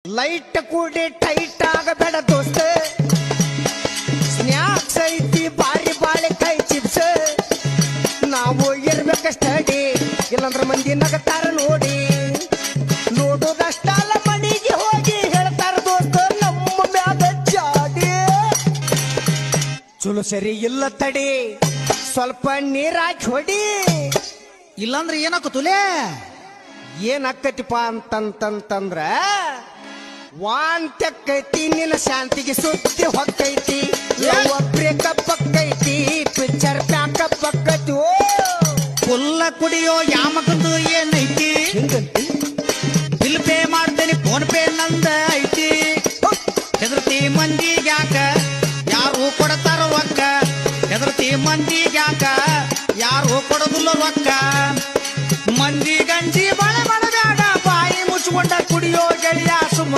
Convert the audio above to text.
light ಕೂಡಿ tight ಆಗಬೇಡ ದೋಸ್ತ snacks ಐತಿ ಬಾರಿ ಬಾಳೆಕಾಯಿ ಚಿಪ್ಸ್ ನಾವು ಇರ್ಬೇಕ ಸ್ಟಡಿ ಇಲ್ಲಂದ್ರ ಮಂದಿ ನಗತಾರ ನೋಡಿ ನೋಡೋದಷ್ಟಲ್ಲ ಮನೆಗೆ ಹೋಗಿ ಹೇಳ್ತಾರ ದೋಸ್ತ ನಮ್ಮ ಮ್ಯಾಗ ಜಾಡಿ ಚಲೋ ಸರಿ ಇಲ್ಲ ತಡಿ ಸ್ವಲ್ಪ ನೀರಾಕಿ ಹೊಡಿ ಇಲ್ಲಾಂದ್ರೆ ಏನಾಕತುಲೇ ಏನಾಕತಿಪ್ಪ ಅಂತಂತಂದ್ರ ವಾಂತ್ಯಕ್ಕೈತಿ ನಿನ್ನ ಶಾಂತಿಗೆ ಸುದ್ದಿ ಹೊಕ್ಕೈತಿ ಬ್ರೇಕಪ್ ಅಕ್ಕೈತಿ ಪಿಕ್ಚರ್ ಪ್ಯಾಕಪ್ ಅಕ್ಕೈತಿ ಓ ಫುಲ್ಲ ಕುಡಿಯೋ ಯಾಮಕಂದು ಏನೈತಿ ಬಿಲ್ ಪೇ ಮಾಡ್ತೇನೆ ಫೋನ್ ಪೇ ನಂದ ಐತಿ ಹೆದರ್ತಿ ಮಂದಿಗ್ಯಾಕ ಯಾರು ಕೊಡತಾರ ರೊಕ್ಕ ಹೆದರ್ತಿ ಮಂದಿಗ್ಯಾಕ ಯಾರು ಕೊಡೋದಿಲ್ಲ ರೊಕ್ಕ